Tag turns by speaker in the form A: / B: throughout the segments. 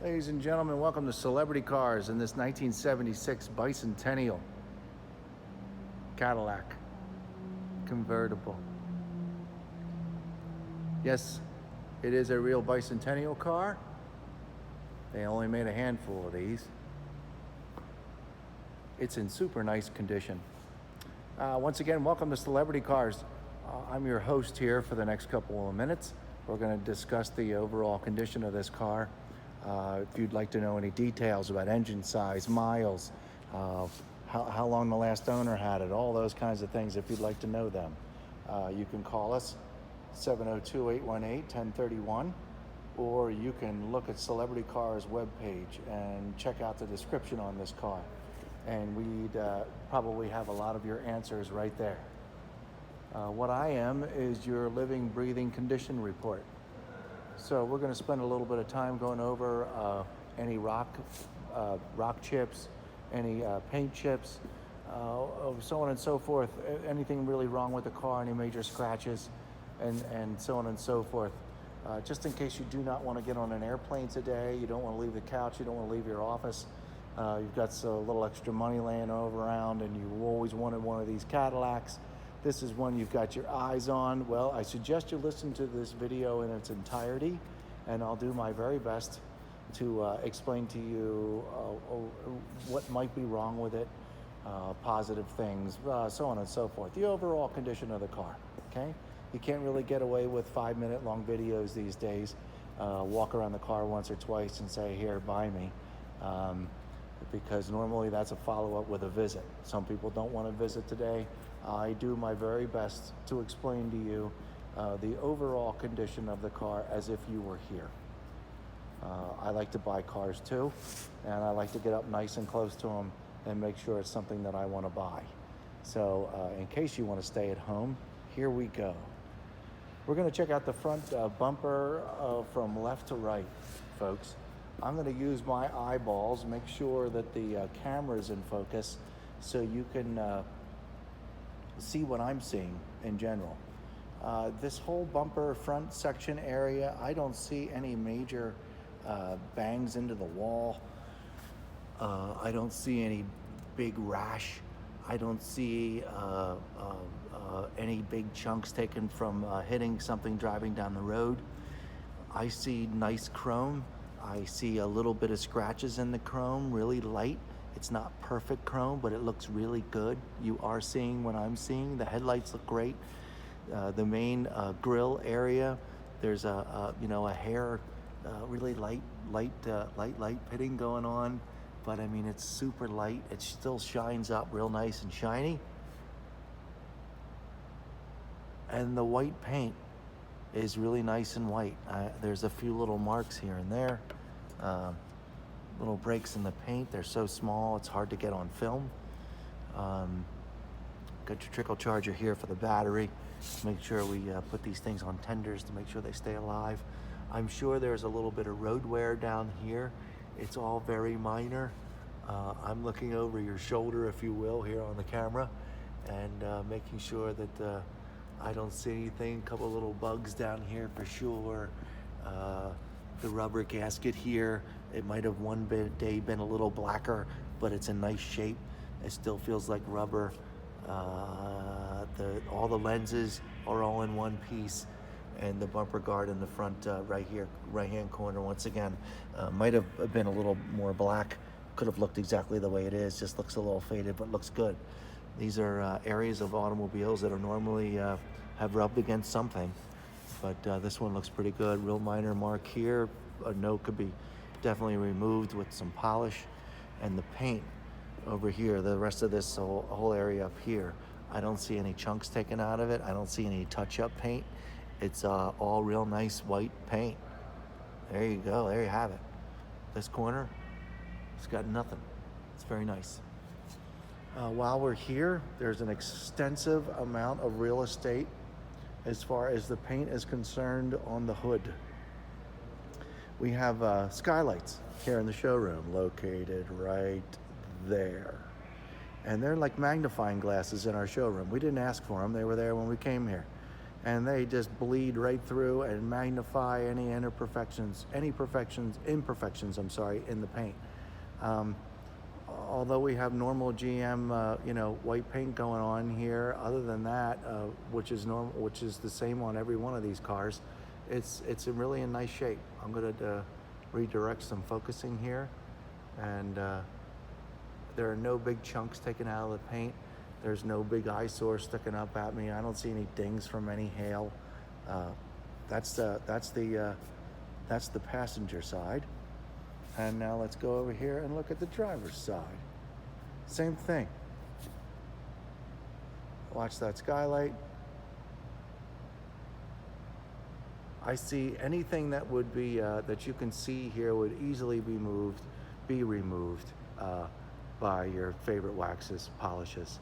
A: Ladies and gentlemen, welcome to Celebrity Cars in this 1976 Bicentennial Cadillac Convertible. Yes, it is a real Bicentennial car. They only made a handful of these. It's in super nice condition. Once again, welcome to Celebrity Cars. I'm your host here for the next couple of minutes. We're going to discuss the overall condition of this car. If you'd like to know any details about engine size, miles, how long the last owner had it, all those kinds of things, if you'd like to know them, you can call us 702-818-1031, or you can look at Celebrity Cars webpage and check out the description on this car. And we'd probably have a lot of your answers right there. What I am is your living, breathing condition report. So we're going to spend a little bit of time going over any rock chips, any paint chips, so on and so forth. Anything really wrong with the car, any major scratches, and so on and so forth. Just in case you do not want to get on an airplane today, you don't want to leave the couch, you don't want to leave your office, you've got a little extra money laying around, and you always wanted one of these Cadillacs. This is one you've got your eyes on. Well, I suggest you listen to this video in its entirety, and I'll do my very best to explain to you what might be wrong with it, positive things, so on and so forth. The overall condition of the car, okay? You can't really get away with 5-minute long videos these days. Walk around the car once or twice and say, here, buy me. Because normally that's a follow-up with a visit. Some people don't want to visit today. I do my very best to explain to you the overall condition of the car as if you were here. I like to buy cars too, and I like to get up nice and close to them and make sure it's something that I want to buy. So in case you want to stay at home, here we go. We're going to check out the front bumper from left to right, folks. I'm going to use my eyeballs, make sure that the camera's in focus so you can see what I'm seeing in general. This whole bumper front section area, I don't see any major bangs into the wall. I don't see any big rash. I don't see any big chunks taken from hitting something driving down the road. I see nice chrome. I see a little bit of scratches in the chrome, really light. It's not perfect chrome, but it looks really good. You are seeing what I'm seeing. The headlights look great. The main grille area, there's a hair, really light pitting going on. But I mean, it's super light. It still shines up real nice and shiny. And the white paint is really nice and white. There's a few little marks here and there, little breaks in the paint. They're so small, it's hard to get on film. Got your trickle charger here for the battery. Make sure we put these things on tenders to make sure they stay alive. I'm sure there's a little bit of road wear down here. It's all very minor. I'm looking over your shoulder, if you will, here on the camera, and making sure that I don't see anything. A couple little bugs down here for sure. The rubber gasket here, it might have one day been a little blacker, but it's in nice shape. It still feels like rubber. All the lenses are all in one piece, and the bumper guard in the front right here, right-hand corner, once again, might have been a little more black. Could have looked exactly the way it is. Just looks a little faded, but looks good. These are areas of automobiles that are normally have rubbed against something, but this one looks pretty good. Real minor mark here. A note could be definitely removed with some polish. And the paint over here, the rest of this whole area up here, I don't see any chunks taken out of it. I don't see any touch-up paint. It's all real nice white paint. There you go. There you have it. This corner, it's got nothing. It's very nice. While we're here, there's an extensive amount of real estate as far as the paint is concerned on the hood. We have skylights here in the showroom located right there. And they're like magnifying glasses in our showroom. We didn't ask for them. They were there when we came here. and they just bleed right through and magnify any imperfections, I'm sorry, in the paint. Although we have normal GM, white paint going on here, other than that, which is normal, which is the same on every one of these cars, it's really in nice shape. I'm going to redirect some focusing here, and there are no big chunks taken out of the paint. There's no big eyesore sticking up at me. I don't see any dings from any hail. That's the passenger side. And now let's go over here and look at the driver's side. Same thing. Watch that skylight. I see anything that would be that you can see here would easily be removed by your favorite waxes, polishes,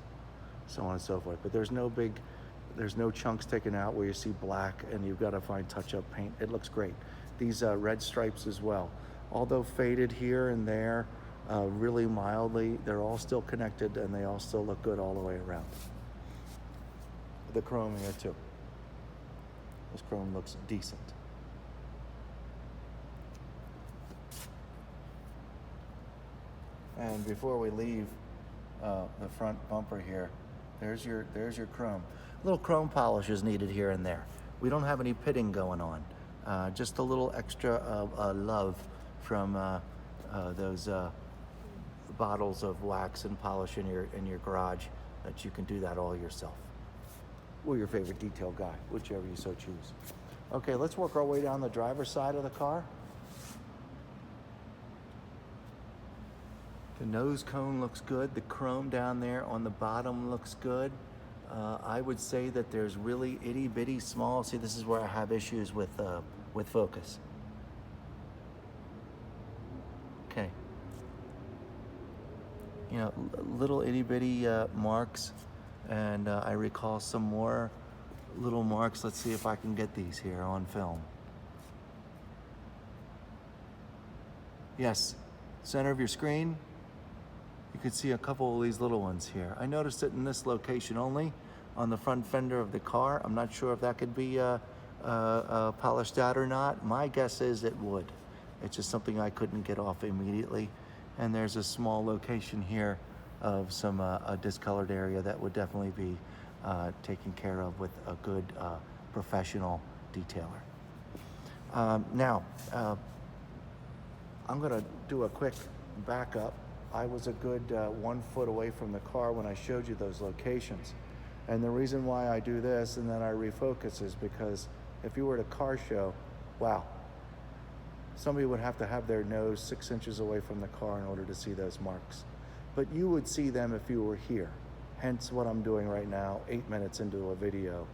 A: so on and so forth. But there's no chunks taken out where you see black and you've got to find touch-up paint. It looks great. These red stripes as well, although faded here and there, really mildly, they're all still connected and they all still look good all the way around. The chrome here too. This chrome looks decent. And before we leave the front bumper here, there's your chrome. A little chrome polish is needed here and there. We don't have any pitting going on. Just a little extra love from those bottles of wax and polish in your garage, that you can do that all yourself, or your favorite detail guy, whichever you so choose. Okay, let's work our way down the driver's side of the car. The nose cone looks good. The chrome down there on the bottom looks good. I would say that there's really itty bitty small. See, this is where I have issues with focus. Okay. Little itty bitty marks, and I recall some more little marks. Let's see if I can get these here on film. Yes, center of your screen. You can see a couple of these little ones here. I noticed it in this location only, on the front fender of the car. I'm not sure if that could be polished out or not. My guess is it would. It's just something I couldn't get off immediately. And there's a small location here of some a discolored area that would definitely be taken care of with a good professional detailer. Now, I'm gonna do a quick backup. I was a good 1 foot away from the car when I showed you those locations. And the reason why I do this and then I refocus is because if you were at a car show, wow, somebody would have to have their nose 6 inches away from the car in order to see those marks. But you would see them if you were here. Hence what I'm doing right now, 8 minutes into a video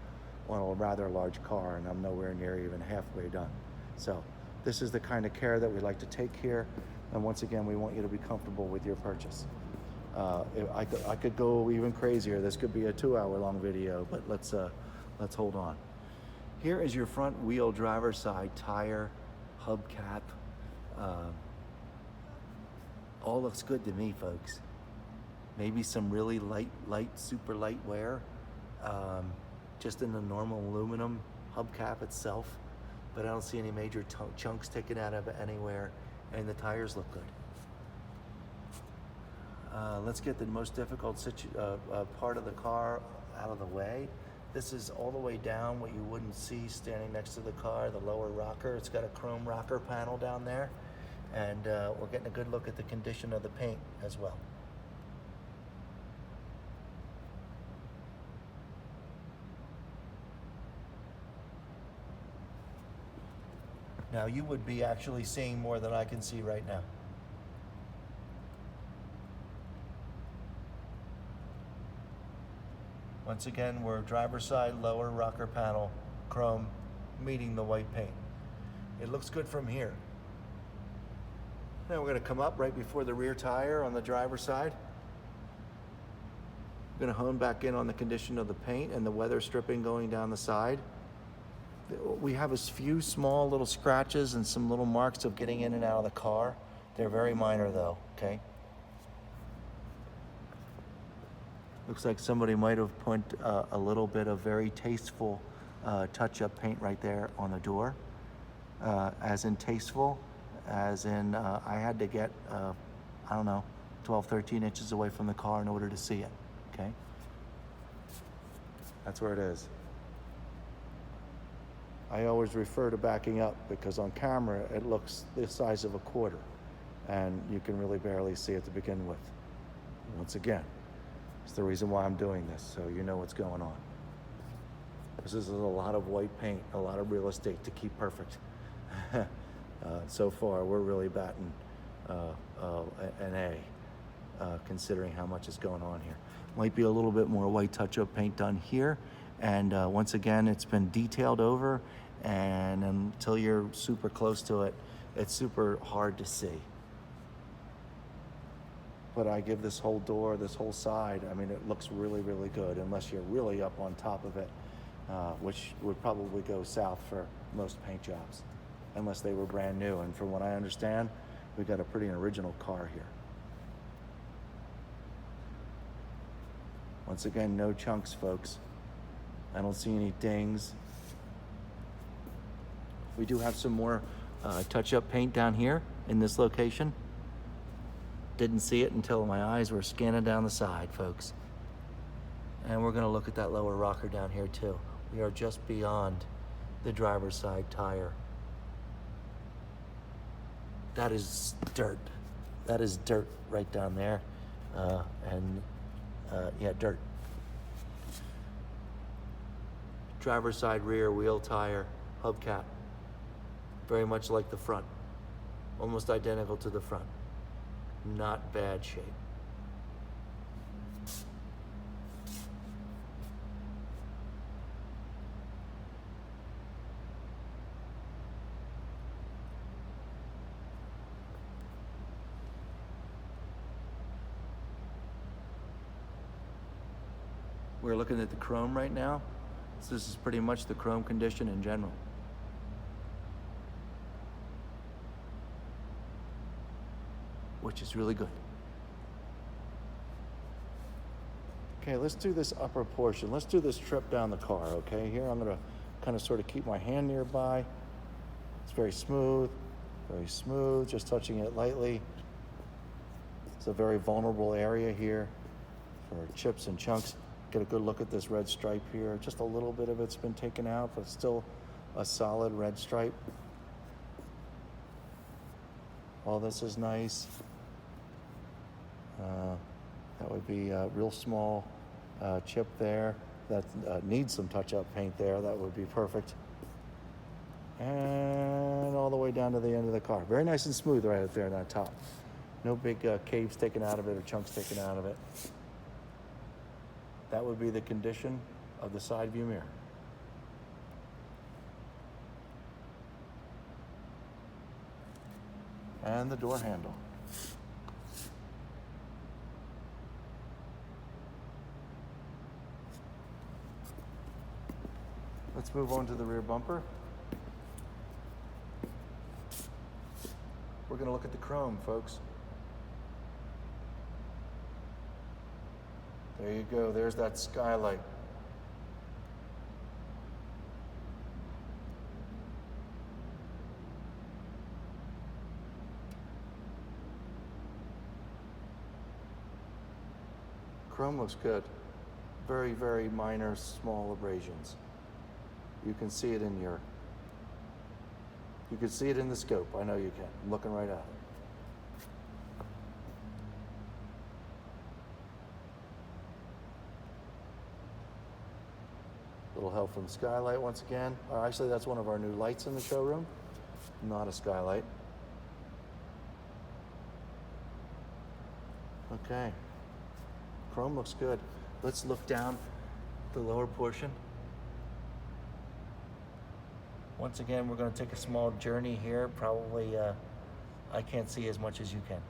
A: on a rather large car, and I'm nowhere near even halfway done. So this is the kind of care that we like to take here. And once again, we want you to be comfortable with your purchase. I could go even crazier. This could be a 2-hour-long video, but let's hold on. Here is your front wheel driver's side tire, hubcap. All looks good to me, folks. Maybe some really light, super light wear, just in the normal aluminum hubcap itself, but I don't see any major chunks taken out of it anywhere. And the tires look good. Let's get the most difficult part of the car out of the way. This is all the way down what you wouldn't see standing next to the car, the lower rocker. It's got a chrome rocker panel down there. And we're getting a good look at the condition of the paint as well. Now you would be actually seeing more than I can see right now. Once again, we're driver's side, lower rocker panel, chrome, meeting the white paint. It looks good from here. Now we're going to come up right before the rear tire on the driver's side. We're going to hone back in on the condition of the paint and the weather stripping going down the side. We have a few small little scratches and some little marks of getting in and out of the car. They're very minor though, okay? Looks like somebody might have put a little bit of very tasteful touch-up paint right there on the door. As in tasteful, as in I had to get, I don't know, 12, 13 inches away from the car in order to see it, okay? That's where it is. I always refer to backing up because on camera it looks the size of a quarter and you can really barely see it to begin with. Once again, it's the reason why I'm doing this, so you know what's going on. This is a lot of white paint, a lot of real estate to keep perfect. So far, we're really batting an A, considering how much is going on here. Might be a little bit more white touch-up paint done here. And once again, it's been detailed over, and until you're super close to it, it's super hard to see. But I give this whole door, this whole side, I mean, it looks really, really good, unless you're really up on top of it, which would probably go south for most paint jobs, unless they were brand new. And from what I understand, we got a pretty original car here. Once again, no chunks, folks. I don't see any dings. We do have some more touch-up paint down here in this location. Didn't see it until my eyes were scanning down the side, folks. And we're gonna look at that lower rocker down here too. We are just beyond the driver's side tire. That is dirt. That is dirt right down there. Yeah, dirt. Driver's side rear wheel tire, hubcap. Very much like the front. Almost identical to the front. Not bad shape. We're looking at the chrome right now. So this is pretty much the chrome condition in general. Which is really good. Okay, let's do this upper portion. Let's do this trip down the car, okay? Here I'm gonna kind of sort of keep my hand nearby. It's very smooth, just touching it lightly. It's a very vulnerable area here for chips and chunks. Get a good look at this red stripe here. Just a little bit of it's been taken out, but still a solid red stripe. All this is nice. That would be a real small chip there. That needs some touch-up paint there. That would be perfect. And all the way down to the end of the car. Very nice and smooth right up there on that top. No big caves taken out of it or chunks taken out of it. That would be the condition of the side view mirror. And the door handle. Let's move on to the rear bumper. We're going to look at the chrome, folks. There you go. There's that skylight. Chrome looks good. Very, very minor, small abrasions. You can see it in your, you can see it in the scope. I know you can. I'm looking right at it. Little help from the skylight once again. Actually, that's one of our new lights in the showroom. Not a skylight. Okay. Chrome looks good. Let's look down the lower portion. Once again, we're going to take a small journey here. Probably, I can't see as much as you can.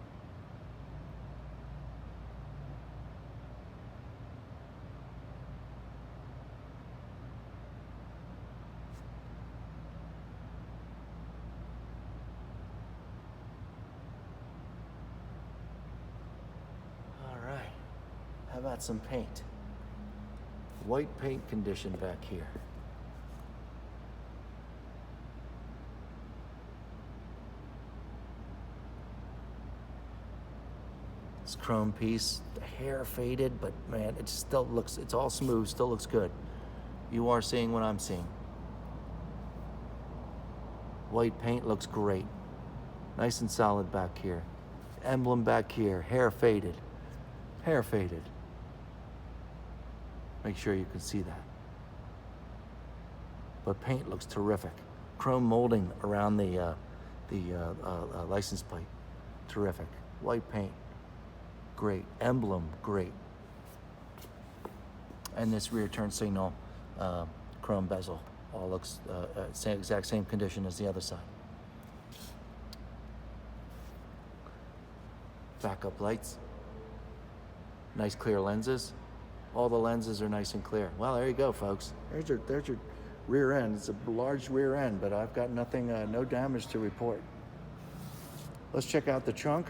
A: All right. How about some paint? White paint condition back here. This chrome piece, the hair faded, but man, it still looks, it's all smooth, still looks good. You are seeing what I'm seeing. White paint looks great. Nice and solid back here. Emblem back here, hair faded. Hair faded. Make sure you can see that. But paint looks terrific. Chrome molding around the license plate, terrific. White paint, great. Emblem, great. And this rear turn signal, chrome bezel, all looks exact same condition as the other side. Backup lights, nice clear lenses. All the lenses are nice and clear. Well, there you go, folks. There's your rear end. It's a large rear end, but I've got nothing, no damage to report. Let's check out the trunk.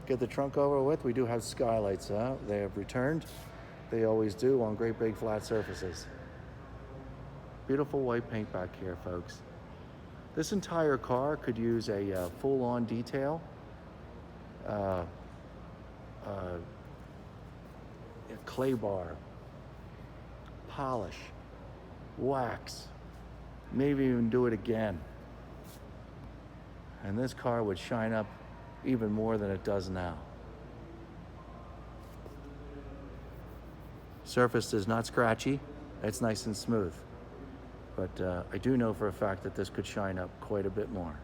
A: Get the trunk over with. We do have skylights. They have returned. They always do on great big flat surfaces. Beautiful white paint back here, folks. This entire car could use a full-on detail. A clay bar, polish, wax, maybe even do it again. And this car would shine up even more than it does now. Surface is not scratchy, it's nice and smooth. But I do know for a fact that this could shine up quite a bit more.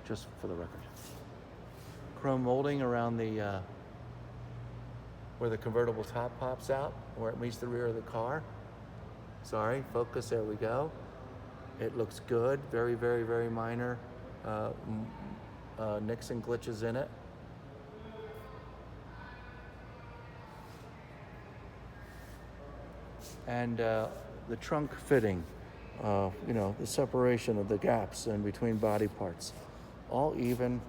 A: Just for the record. Chrome molding around the where the convertible top pops out, where it meets the rear of the car. Sorry, focus, there we go. It looks good, very, very, very minor nicks and glitches in it. And the trunk fitting, you know, the separation of the gaps in between body parts, all even.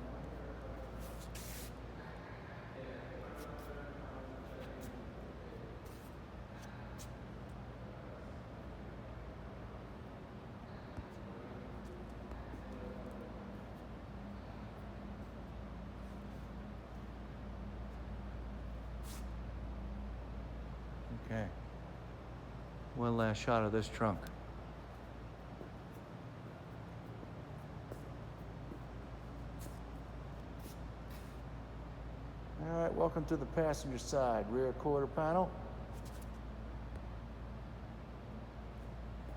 A: Okay. One last shot of this trunk. All right, welcome to the passenger side, rear quarter panel.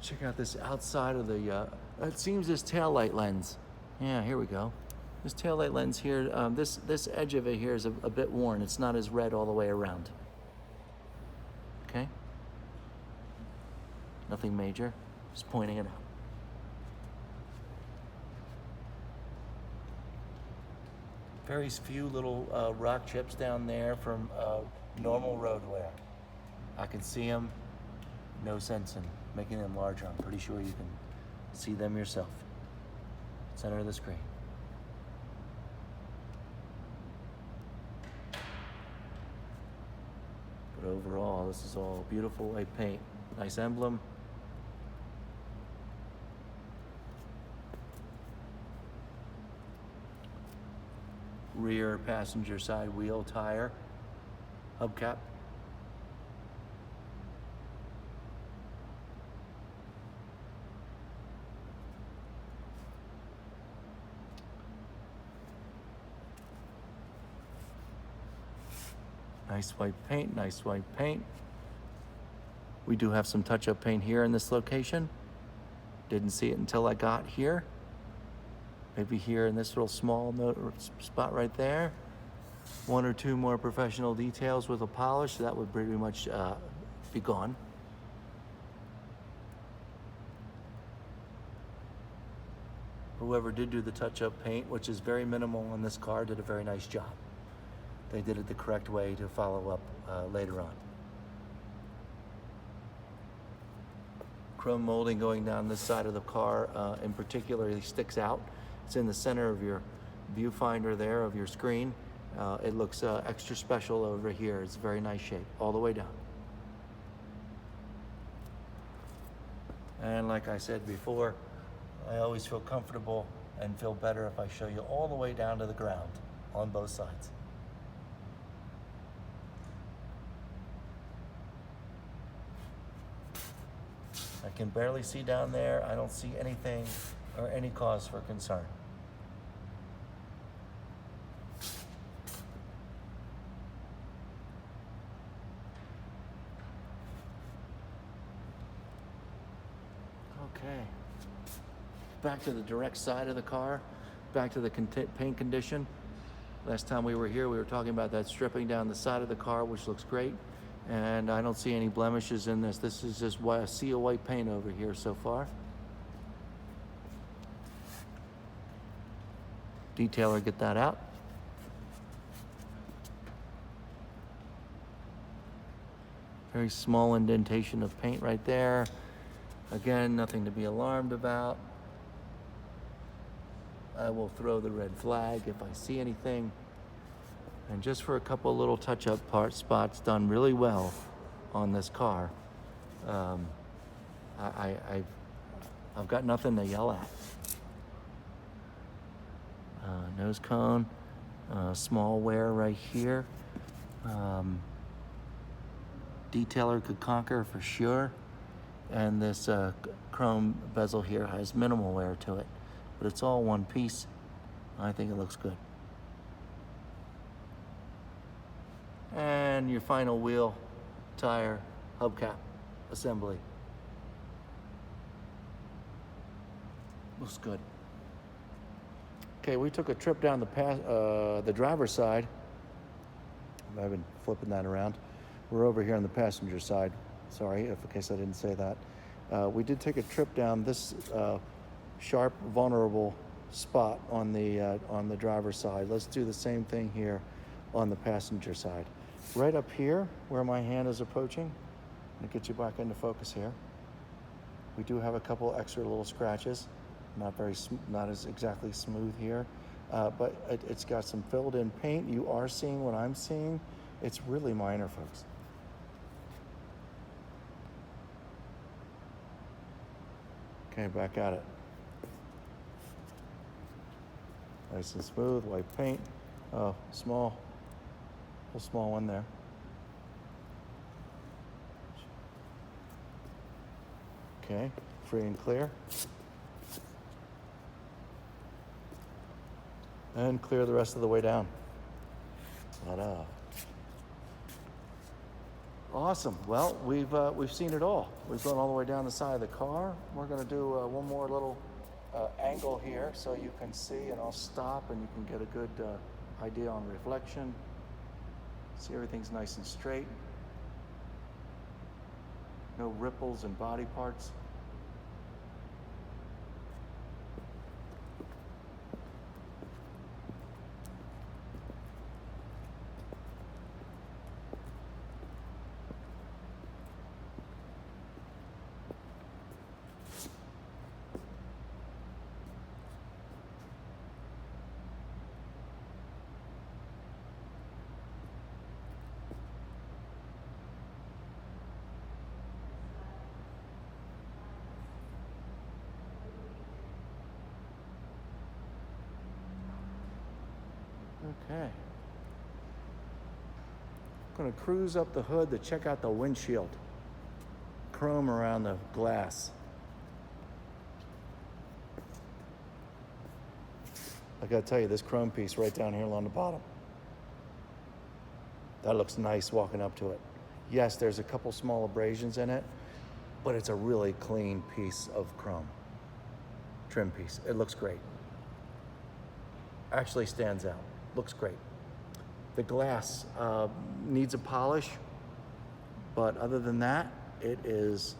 A: Check out this outside of the, it seems this taillight lens. Yeah, here we go. This taillight lens here, this edge of it here is a bit worn. It's not as red all the way around. Okay? Nothing major, just pointing it out. Very few little rock chips down there from normal road wear. I can see them, no sense in making them larger. I'm pretty sure you can see them yourself. Center of the screen. But overall, this is all beautiful white paint. Nice emblem. Rear passenger side wheel tire, hubcap. Nice white paint, nice white paint. We do have some touch-up paint here in this location. Didn't see it until I got here. Maybe here in this little small spot right there. One or two more professional details with a polish. That would pretty much be gone. Whoever did do the touch-up paint, which is very minimal on this car, did a very nice job. They did it the correct way to follow up later on. Chrome molding going down this side of the car in particular sticks out. It's in the center of your viewfinder there of your screen. It looks extra special over here. It's a very nice shape all the way down. And like I said before, I always feel comfortable and feel better if I show you all the way down to the ground on both sides. I can barely see down there. I don't see anything or any cause for concern. Okay, back to the direct side of the car, back to the paint condition. Last time we were here, we were talking about that stripping down the side of the car, which looks great. And I don't see any blemishes in this. This is just a sea of white paint over here so far. Detailer, get that out. Very small indentation of paint right there. Again, nothing to be alarmed about. I will throw the red flag if I see anything. And just for a couple little touch-up spots done really well on this car, I've got nothing to yell at. Nose cone, small wear right here. Detailer could conquer for sure. And this chrome bezel here has minimal wear to it, but it's all one piece. I think it looks good. And your final wheel, tire, hubcap assembly. Looks good. Okay, we took a trip down the driver's side. I've been flipping that around. We're over here on the passenger side. Sorry, in case I didn't say that. We did take a trip down this sharp, vulnerable spot on the driver's side. Let's do the same thing here on the passenger side. Right up here, where my hand is approaching, I'm gonna get you back into focus here. We do have a couple extra little scratches, not as exactly smooth here, but it's got some filled in paint. You are seeing what I'm seeing. It's really minor, folks. Okay, back at it. Nice and smooth, white paint. Oh, small one there. Okay, free and clear. And clear the rest of the way down. Ta-da. Awesome. Well, we've seen it all. We've gone all the way down the side of the car. We're going to do one more little angle here so you can see, and I'll stop and you can get a good idea on reflection. See, everything's nice and straight. No ripples in body parts. Okay. I'm going to cruise up the hood to check out the windshield. Chrome around the glass. I got to tell you, this chrome piece right down here along the bottom, that looks nice walking up to it. Yes, there's a couple small abrasions in it, but it's a really clean piece of chrome. Trim piece. It looks great. Actually stands out. Looks great. The glass needs a polish, but other than that, it is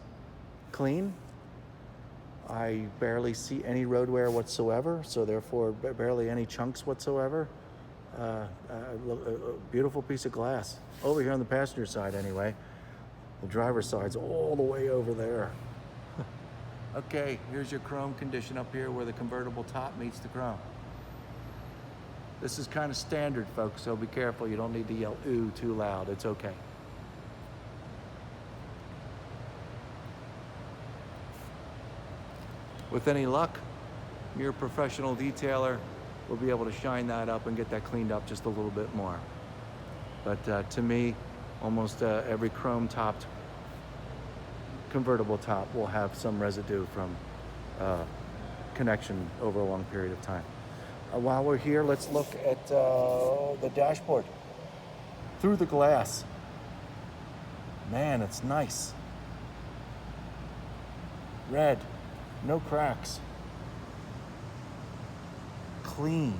A: clean. I barely see any road wear whatsoever, so therefore barely any chunks whatsoever. A beautiful piece of glass. Over here on the passenger side anyway. The driver's side's all the way over there. Okay, here's your chrome condition up here where the convertible top meets the chrome. This is kind of standard, folks, so be careful. You don't need to yell ooh too loud. It's okay. With any luck, your professional detailer will be able to shine that up and get that cleaned up just a little bit more. But to me, almost every chrome-topped convertible top will have some residue from connection over a long period of time. While we're here, let's look at the dashboard through the glass. Man, it's nice. Red, no cracks. Clean.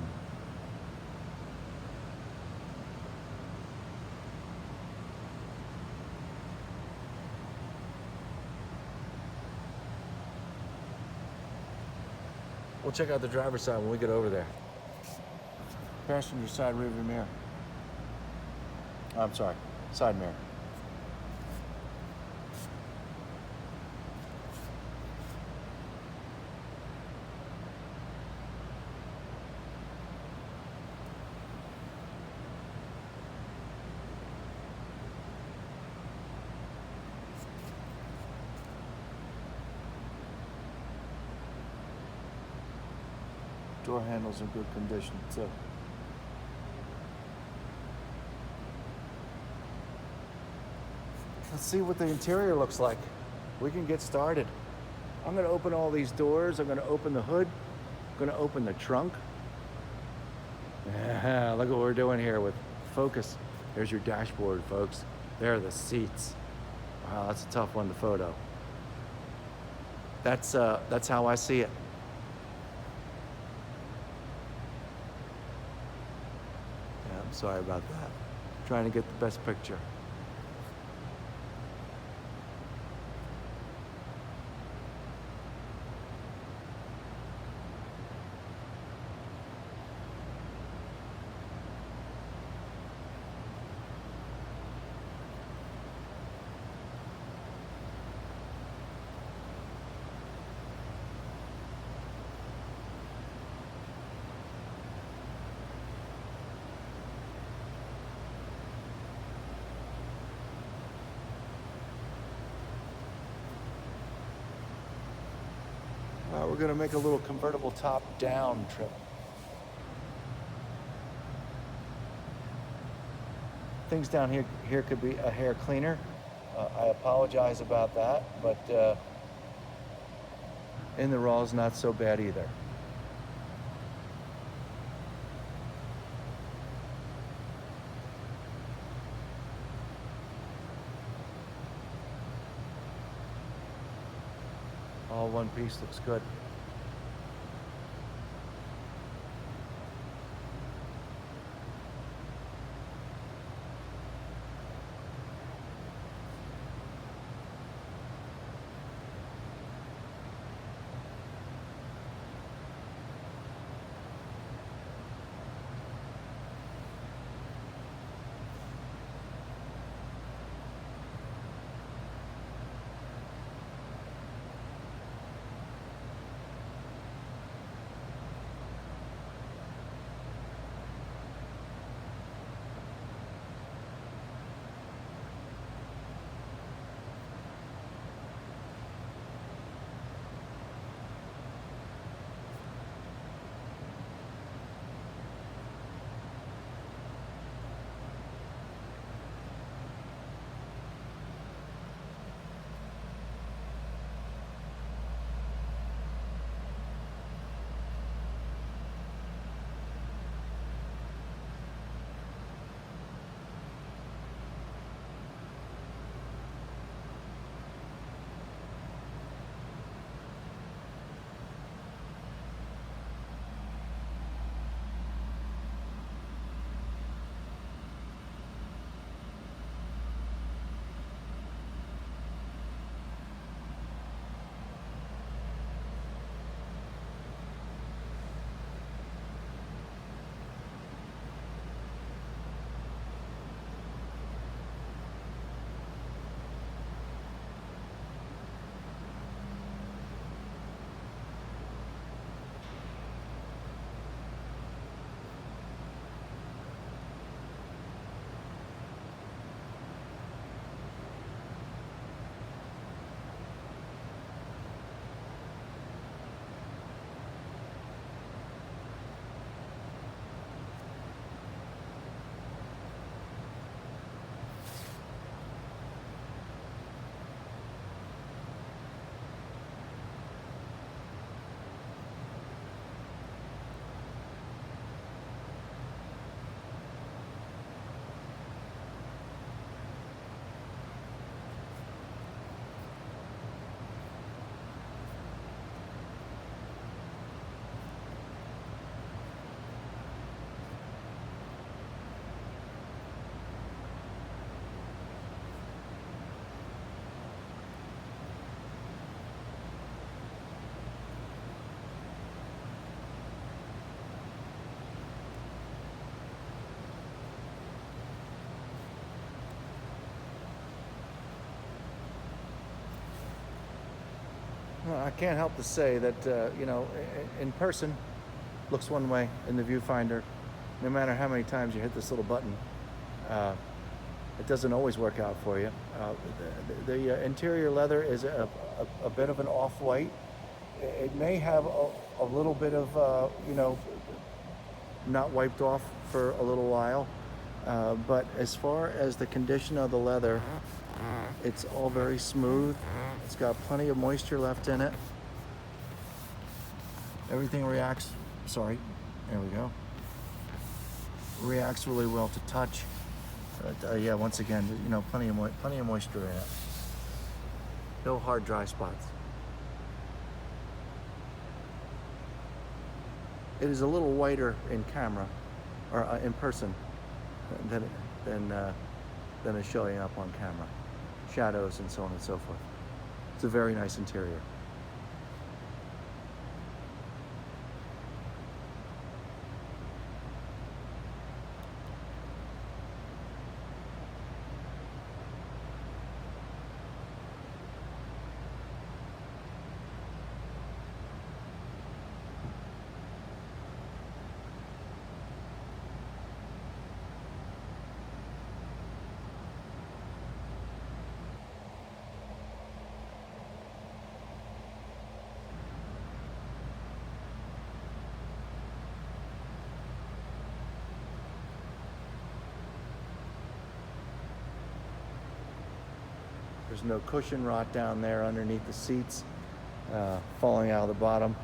A: We'll check out the driver's side when we get over there. Passenger side rearview mirror. I'm sorry, side mirror. Door handle's in good condition too. Let's see what the interior looks like. We can get started. I'm gonna open all these doors. I'm gonna open the hood. I'm gonna open the trunk. Yeah, look what we're doing here with focus. There's your dashboard, folks. There are the seats. Wow, that's a tough one to photo. That's how I see it. Yeah, I'm sorry about that. Trying to get the best picture. We're gonna make a little convertible top down trim. Things down here could be a hair cleaner. I apologize about that, but in the raw is not so bad either. All one piece looks good. I can't help to say that, you know, in person, looks one way in the viewfinder. No matter how many times you hit this little button, it doesn't always work out for you. The interior leather is a bit of an off-white. It may have a little bit of, you know, not wiped off for a little while. But as far as the condition of the leather, it's all very smooth. It's got plenty of moisture left in it. Everything reacts, sorry, there we go. Reacts really well to touch. But yeah, once again, you know, plenty of moisture in it. No hard, dry spots. It is a little whiter in camera, or in person, than it's showing up on camera. Shadows and so on and so forth. It's a very nice interior. There's no cushion rot down there underneath the seats, falling out of the bottom.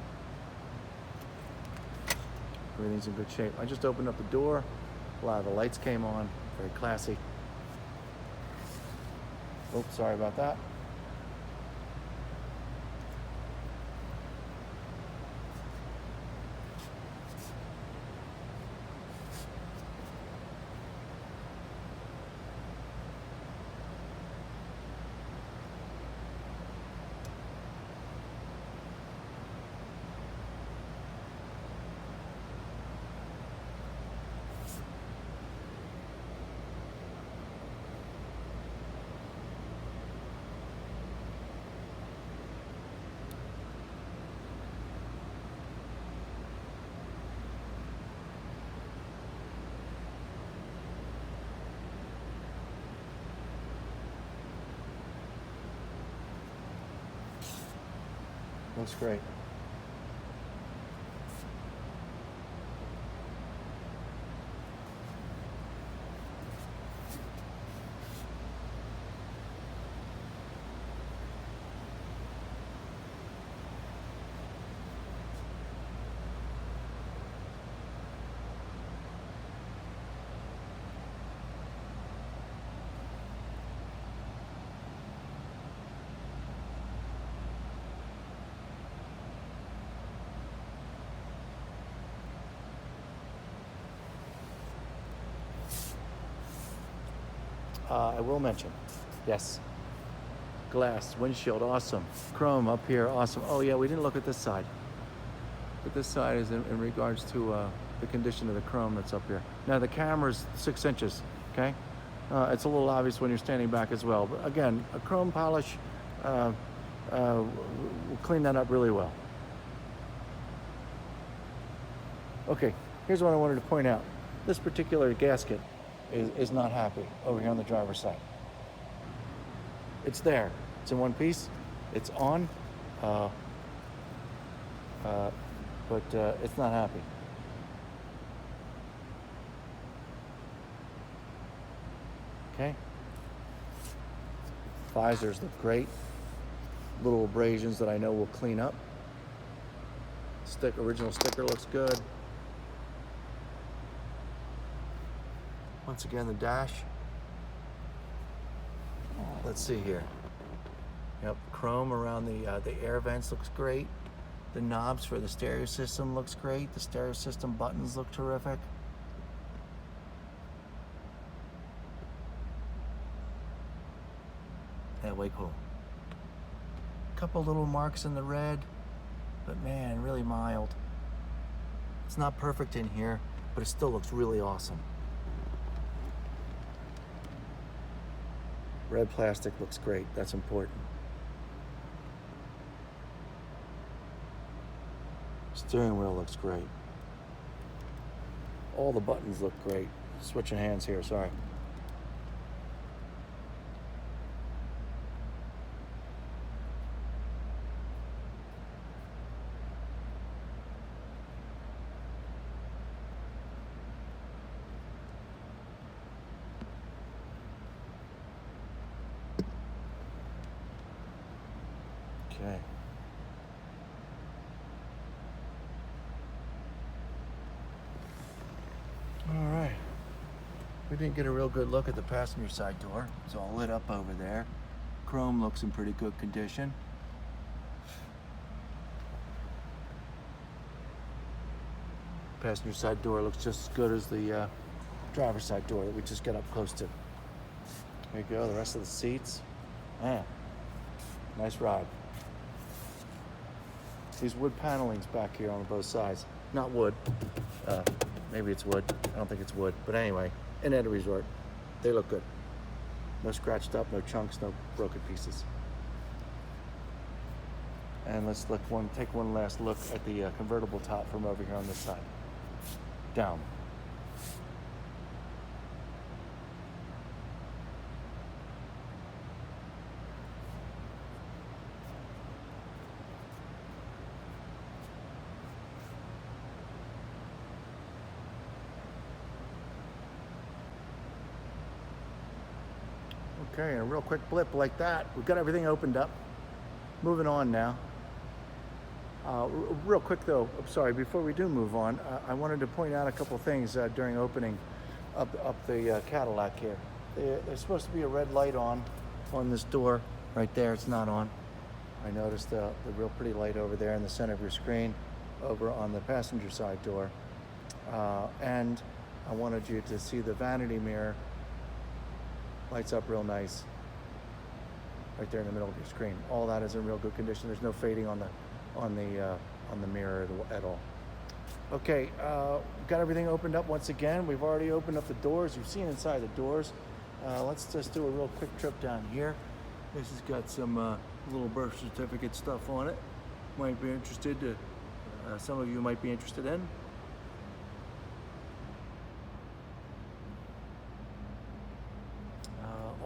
A: Everything's in good shape. I just opened up the door. A lot of the lights came on. Very classy. Oops, sorry about that. Looks great. I will mention, yes, glass, windshield, awesome. Chrome up here, awesome. Oh yeah, we didn't look at this side. But this side is in regards to the condition of the chrome that's up here. Now the camera's 6 inches, okay? It's a little obvious when you're standing back as well. But again, a chrome polish will clean that up really well. Okay, here's what I wanted to point out. This particular gasket is not happy over here on the driver's side. It's there. It's in one piece. It's on. But it's not happy. Okay. Visors look great. Little abrasions that I know will clean up. Original sticker looks good. Once again, the dash. Let's see here. Yep, chrome around the air vents looks great. The knobs for the stereo system looks great. The stereo system buttons look terrific. Yeah, way cool. Couple little marks in the red, but man, really mild. It's not perfect in here, but it still looks really awesome. Red plastic looks great. That's important. Steering wheel looks great. All the buttons look great. Switching hands here, sorry. Okay. All right. We didn't get a real good look at the passenger side door. It's all lit up over there. Chrome looks in pretty good condition. Passenger side door looks just as good as the driver's side door that we just got up close to. There you go, the rest of the seats. Man, nice ride. These wood panelings back here on both sides. Not wood. Maybe it's wood. I don't think it's wood. But anyway, in at a resort, they look good. No scratched up, no chunks, no broken pieces. And let's take one last look at the convertible top from over here on this side. Down. Okay, and a real quick blip like that. We've got everything opened up. Moving on now. Real quick though, I'm sorry, before we do move on, I wanted to point out a couple things during opening up the Cadillac here. There's supposed to be a red light on this door right there. It's not on. I noticed the real pretty light over there in the center of your screen over on the passenger side door. And I wanted you to see the vanity mirror lights up real nice right there in the middle of your screen. All that is in real good condition. There's no fading on the mirror at all. Okay, got everything opened up once again. We've already opened up the doors. You've seen inside the doors. Let's just do a real quick trip down here. This has got some little birth certificate stuff on it. Might be interested to, some of you might be interested in.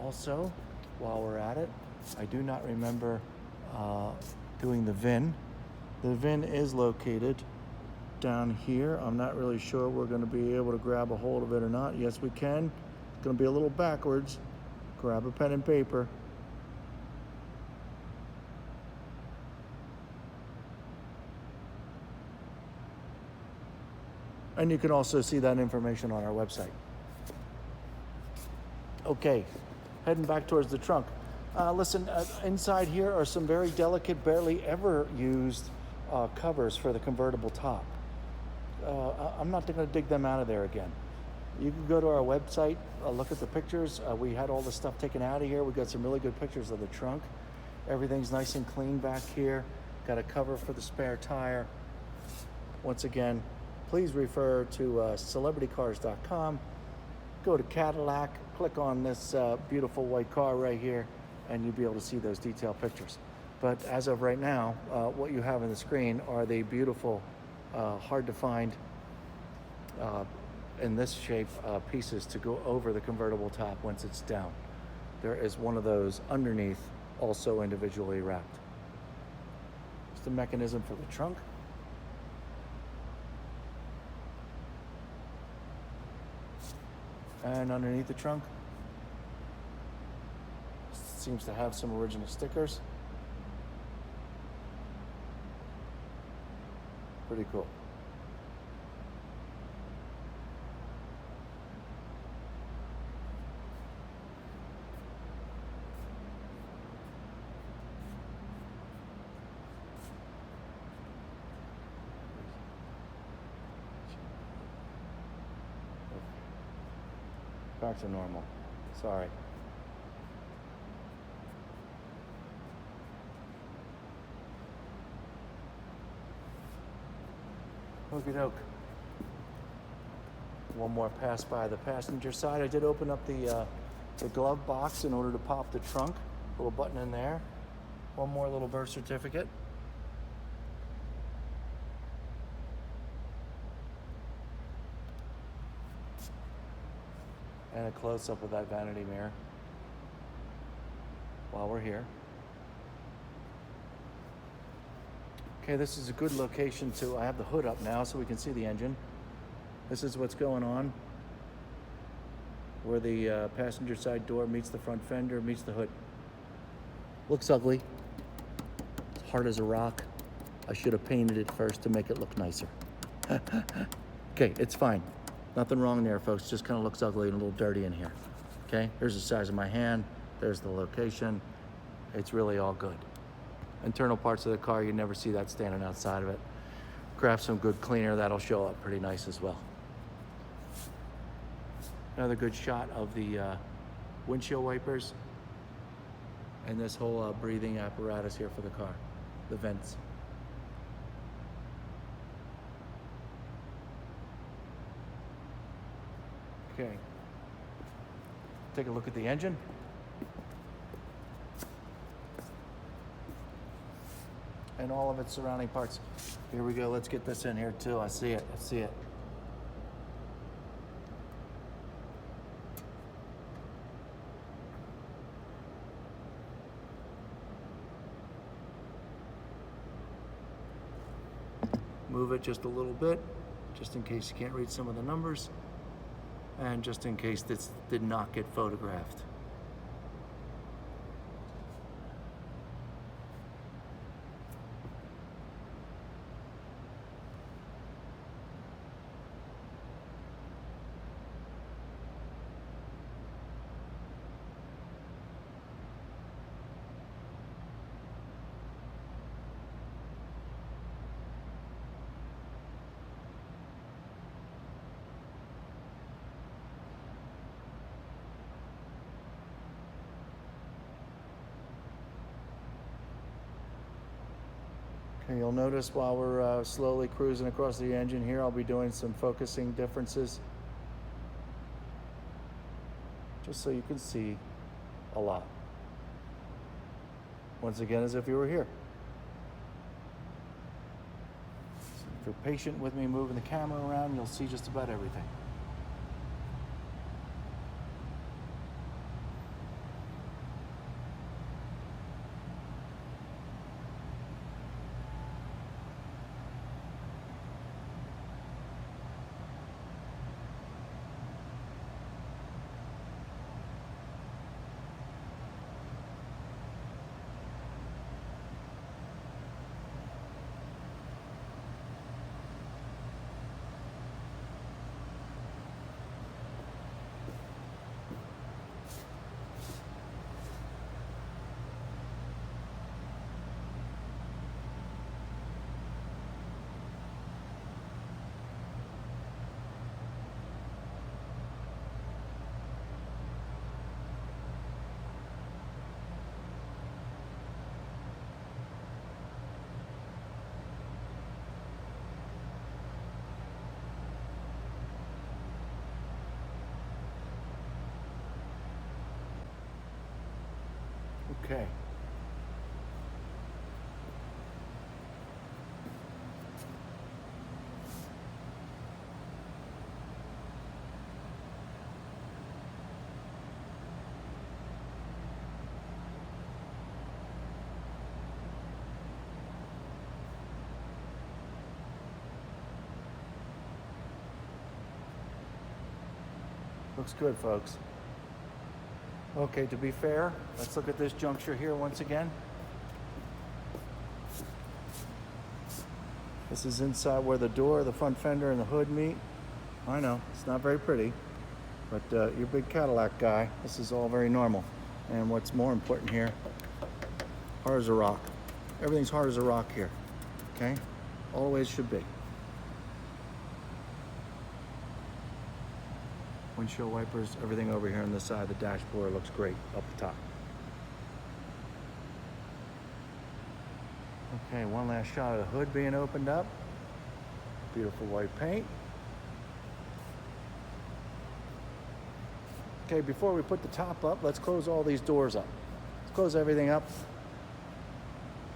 A: Also, while we're at it, I do not remember doing the VIN. The VIN is located down here. I'm not really sure we're going to be able to grab a hold of it or not. Yes, we can. It's going to be a little backwards. Grab a pen and paper. And you can also see that information on our website. Okay, heading back towards the trunk. Listen, inside here are some very delicate, barely ever used covers for the convertible top. I'm not going to dig them out of there again. You can go to our website, look at the pictures. We had all the stuff taken out of here. We got some really good pictures of the trunk. Everything's nice and clean back here. Got a cover for the spare tire. Once again, please refer to celebritycars.com. Go to Cadillac, click on this beautiful white car right here, and you'll be able to see those detailed pictures. But as of right now, what you have on the screen are the beautiful, hard to find, in this shape, pieces to go over the convertible top once it's down. There is one of those underneath, also individually wrapped. It's the mechanism for the trunk. And underneath the trunk, seems to have some original stickers. Pretty cool. Back to normal. Sorry. Okie doke. One more pass by the passenger side. I did open up the glove box in order to pop the trunk. Little button in there. One more little birth certificate. and a close-up of that vanity mirror while we're here. Okay, this is a good location to, I have the hood up now so we can see the engine. This is what's going on, where the passenger side door meets the front fender, meets the hood. Looks ugly. It's hard as a rock. I should have painted it first to make it look nicer. Okay, it's fine. Nothing wrong there, folks. Just kind of looks ugly and a little dirty in here. Okay, here's the size of my hand. There's the location. It's really all good. Internal parts of the car, you never see that standing outside of it. Grab some good cleaner, that'll show up pretty nice as well. Another good shot of the windshield wipers and this whole breathing apparatus here for the car, the vents. Okay, take a look at the engine. And all of its surrounding parts. Here we go, let's get this in here too. I see it, I see it. Move it just a little bit, just in case you can't read some of the numbers, and just in case this did not get photographed. Okay, you'll notice while we're slowly cruising across the engine here, I'll be doing some focusing differences, just so you can see a lot. Once again, as if you were here. So if you're patient with me moving the camera around, you'll see just about everything. Okay. Looks good, folks. Okay, to be fair, let's look at this juncture here once again. This is inside where the door, the front fender, and the hood meet. I know, it's not very pretty, but you're a big Cadillac guy. This is all very normal. And what's more important here, hard as a rock. Everything's hard as a rock here, okay? Always should be. Windshield wipers, everything over here on the side of the dashboard looks great up the top. Okay, one last shot of the hood being opened up. Beautiful white paint. Okay, before we put the top up, let's close all these doors up. Let's close everything up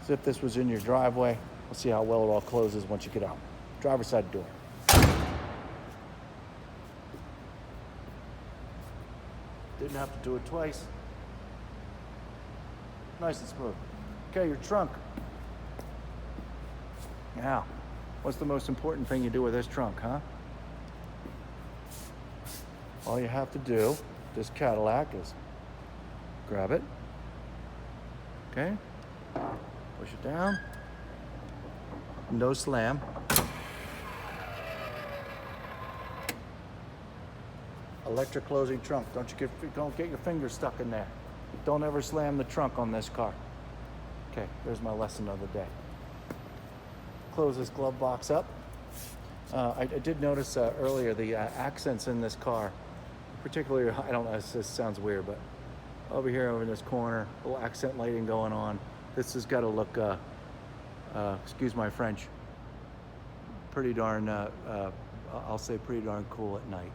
A: as if this was in your driveway. We'll see how well it all closes once you get out. Driver's side door. Didn't have to do it twice. Nice and smooth. Okay, your trunk. Now, what's the most important thing you do with this trunk, huh? All you have to do, this Cadillac, is grab it. Okay? Push it down. No slam. Electric closing trunk. Don't get your fingers stuck in there. Don't ever slam the trunk on this car. Okay, there's my lesson of the day. Close this glove box up. I did notice earlier the accents in this car, particularly, I don't know, this sounds weird, but over here over in this corner, little accent lighting going on. This has got to look, excuse my French, pretty darn, I'll say pretty darn cool at night.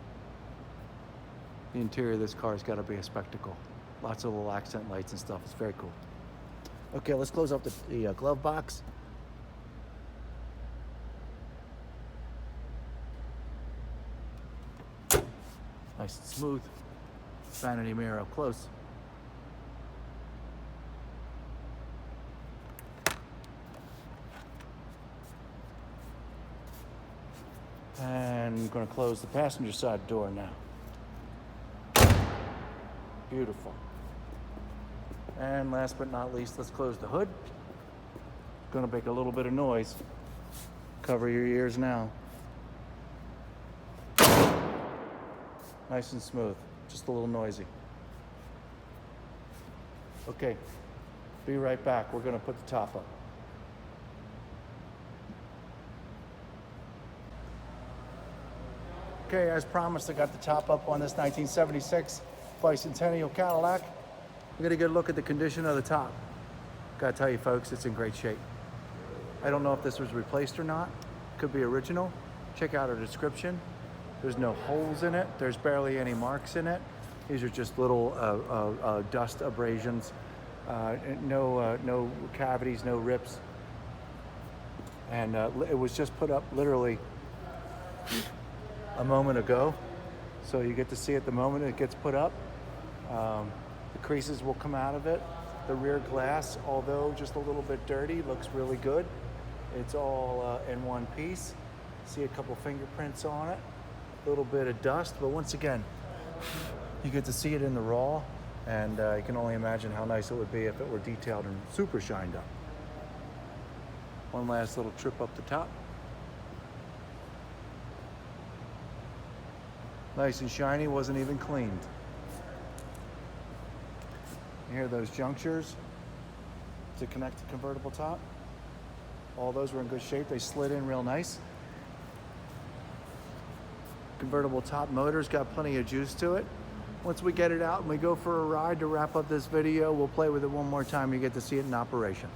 A: The interior of this car has got to be a spectacle. Lots of little accent lights and stuff. It's very cool. Okay, let's close up the glove box. Nice and smooth. Vanity mirror up close. And I'm going to close the passenger side door now. Beautiful. And last but not least, let's close the hood. Going to make a little bit of noise. Cover your ears now. Nice and smooth, just a little noisy. Okay, be right back. We're going to put the top up. Okay, as promised, I got the top up on this 1976 Bicentennial Cadillac. We're gonna get a look at the condition of the top. Gotta tell you folks, it's in great shape. I don't know if this was replaced or not. Could be original. Check out our description. There's no holes in it. There's barely any marks in it. These are just little dust abrasions. No cavities, no rips. And it was just put up literally a moment ago. So you get to see it the moment it gets put up. The creases will come out of it. The rear glass, although just a little bit dirty, looks really good. It's all in one piece. See a couple fingerprints on it. A little bit of dust, but once again, you get to see it in the raw, and you can only imagine how nice it would be if it were detailed and super shined up. One last little trip up the top. Nice and shiny, wasn't even cleaned. You hear those junctures to connect the convertible top? All those were in good shape. They slid in real nice. Convertible top motor's got plenty of juice to it. Once we get it out and we go for a ride to wrap up this video, we'll play with it one more time. You get to see it in operation.